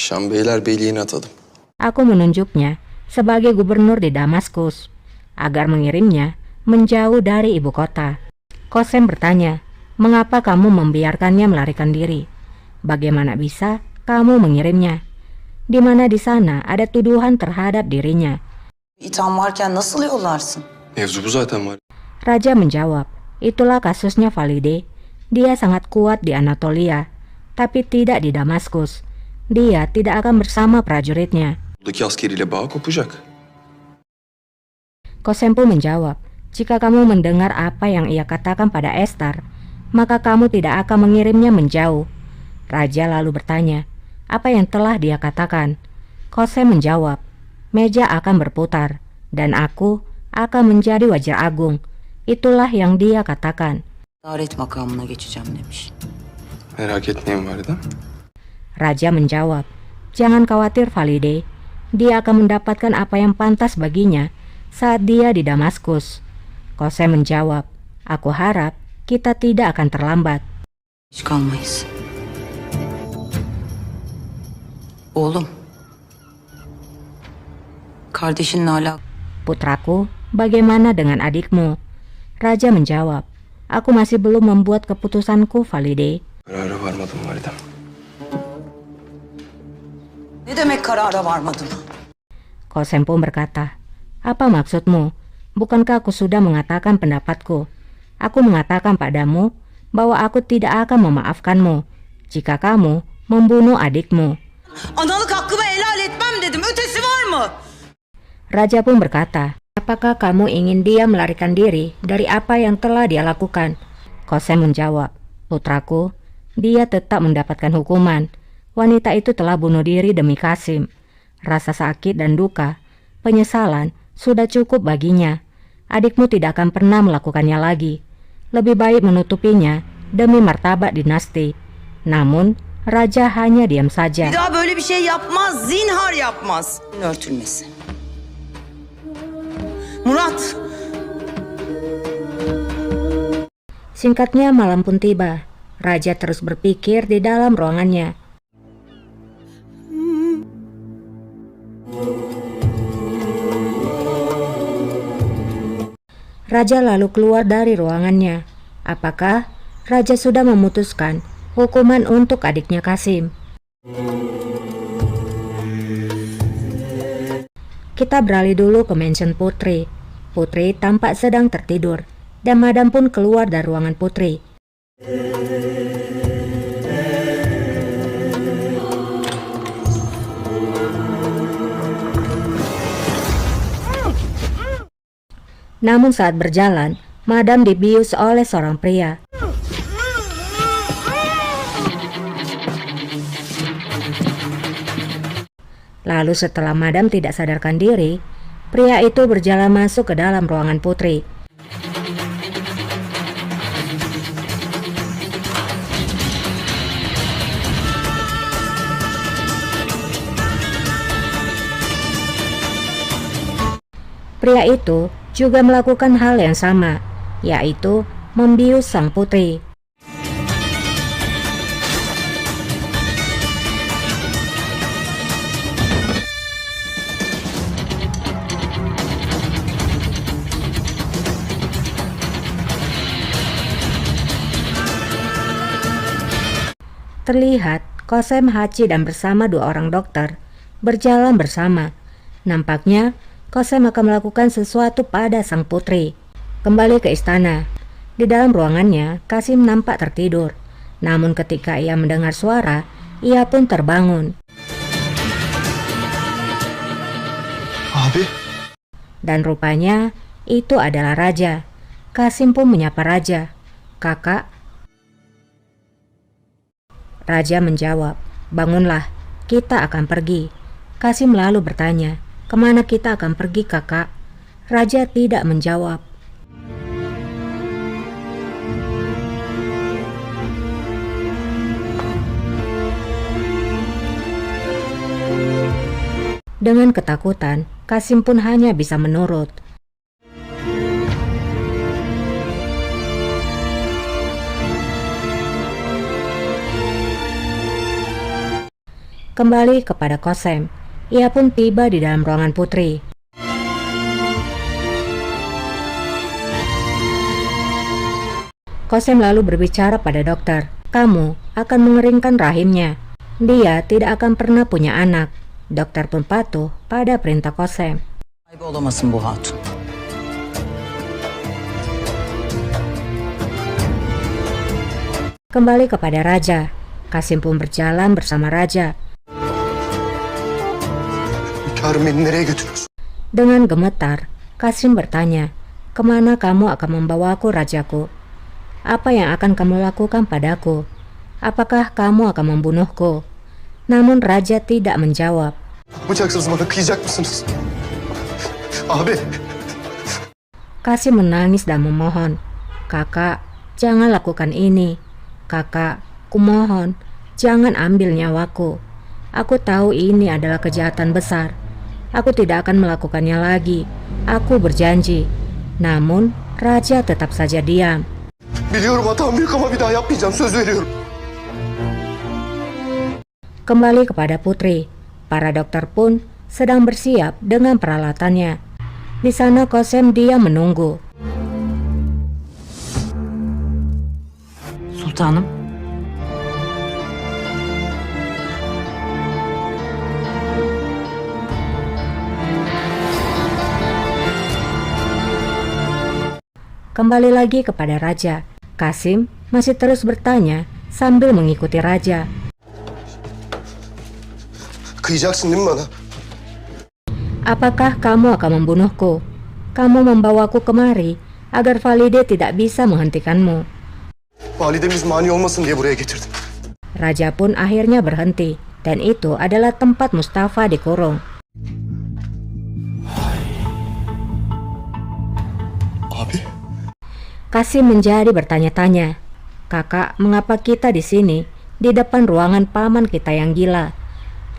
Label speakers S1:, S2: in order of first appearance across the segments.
S1: Şam Beylerbeyliğine atadım.
S2: Aku menunjuknya sebagai gubernur di Damaskus agar mengirimnya menjauh dari ibu kota. Kosem bertanya, mengapa kamu membiarkannya melarikan diri? Bagaimana bisa kamu mengirimnya? Di mana di sana ada tuduhan terhadap dirinya.
S3: İtham varken nasıl yollarsın?
S1: Mevzu bu zaten var.
S2: Raja menjawab, itulah kasusnya Valide. Dia sangat kuat di Anatolia, tapi tidak di Damaskus. Dia tidak akan bersama prajuritnya.
S1: Buradaki askeriyle bağ kopacak.
S2: Kosempu menjawab, jika kamu mendengar apa yang ia katakan pada Esther, maka kamu tidak akan mengirimnya menjauh. Raja lalu bertanya, apa yang telah dia katakan? Kosem menjawab, meja akan berputar, dan aku akan menjadi wazir agung. Itulah yang dia katakan.
S3: Adalet makamına geçeceğim demiş.
S1: Merak etmeyin validem.
S2: Raja menjawab, jangan khawatir Valide, dia akan mendapatkan apa yang pantas baginya saat dia di Damaskus. Kosem menjawab, aku harap kita tidak akan terlambat.
S3: Hiç kalmayız. Oğlum. Kardeşinle alakalı.
S2: Putraku, bagaimana dengan adikmu? Raja menjawab, aku masih belum membuat keputusanku Valide.
S1: Karara varmadım validem.
S3: Ne demek karara varmadın?
S2: Kosem pun berkata, apa maksudmu? Bukankah aku sudah mengatakan pendapatku? Aku mengatakan padamu bahwa aku tidak akan memaafkanmu jika kamu membunuh adikmu.
S3: Analık hakkımı helal etmem dedim. Ötesi var mı?
S2: Raja pun berkata, apakah kamu ingin dia melarikan diri dari apa yang telah dia lakukan? Kosem menjawab, putraku, dia tetap mendapatkan hukuman. Wanita itu telah bunuh diri demi Kasim. Rasa sakit dan duka, penyesalan sudah cukup baginya. Adikmu tidak akan pernah melakukannya lagi. Lebih baik menutupinya demi martabat dinasti. Namun, Raja hanya diam saja.
S3: Bir daha böyle bir şey yapmaz. Zinhar yapmaz. Örtülmesi. Murat.
S2: Singkatnya malam pun tiba. Raja terus berpikir di dalam ruangannya. Raja lalu keluar dari ruangannya. Apakah Raja sudah memutuskan hukuman untuk adiknya Kasim? Kita beralih dulu ke mansion Putri. Putri tampak sedang tertidur, dan Madam pun keluar dari ruangan Putri. Namun saat berjalan, Madam dibius oleh seorang pria. Lalu setelah Madam tidak sadarkan diri, pria itu berjalan masuk ke dalam ruangan Putri. Pria itu juga melakukan hal yang sama, yaitu membius sang putri. Terlihat Kosem, Hachi, dan bersama dua orang dokter berjalan bersama. Nampaknya Kosem akan melakukan sesuatu pada sang putri. Kembali ke istana. Di dalam ruangannya, Kasim nampak tertidur. Namun ketika ia mendengar suara, ia pun terbangun.
S1: Abi.
S2: Dan rupanya itu adalah Raja. Kasim pun menyapa Raja. Kakak. Raja menjawab, bangunlah, kita akan pergi. Kasim lalu bertanya, kemana kita akan pergi kakak? Raja tidak menjawab. Dengan ketakutan, Kasim pun hanya bisa menurut. Kembali kepada Kosem, ia pun tiba di dalam ruangan Putri. Kosem lalu berbicara pada dokter, kamu akan mengeringkan rahimnya. Dia tidak akan pernah punya anak. Dokter pun patuh pada perintah Kosem.
S3: Kaybolamasın bu hatun.
S2: Kembali kepada Raja, Kasim pun berjalan bersama Raja.
S1: Hünkârım beni nereye götürüyorsun?
S2: Dengan gemetar, Kasim bertanya, kemana kamu akan membawaku, Rajaku? Apa yang akan kamu lakukan padaku? Apakah kamu akan membunuhku? Namun Raja tidak menjawab.
S1: Yapacaksınız bana, kıyacak mısınız? Abi.
S2: Kasim menangis dan memohon, kakak, jangan lakukan ini. Kakak, kumohon, jangan ambil nyawaku. Aku tahu ini adalah kejahatan besar. Aku tidak akan melakukannya lagi. Aku berjanji. Namun, Raja tetap saja diam.
S1: Biliyorum hatam büyük ama bir daha yapmayacağım, söz veriyorum.
S2: Kembali kepada Putri, para dokter pun sedang bersiap dengan peralatannya. Di sana Kosem diam menunggu.
S3: Sultanım.
S2: Kembali lagi kepada Raja. Kasim masih terus bertanya sambil mengikuti Raja.
S1: Kıyacaksın değil mi bana?
S2: Apakah kamu akan membunuhku? Kamu membawaku kemari agar Valide tidak bisa menghentikanmu.
S1: Validemiz mani olmasın diye buraya getirdim.
S2: Raja pun akhirnya berhenti, dan itu adalah tempat Mustafa dikurung.
S1: Abi.
S2: Kasim menjadi bertanya-tanya, kakak, mengapa kita di sini, di depan ruangan paman kita yang gila?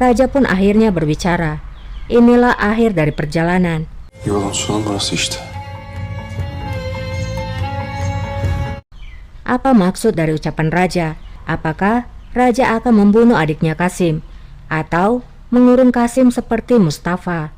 S2: Raja pun akhirnya berbicara, inilah akhir dari perjalanan.
S1: Yolun sonu burası işte.
S2: Apa maksud dari ucapan Raja? Apakah Raja akan membunuh adiknya Kasim? Atau mengurung Kasim seperti Mustafa?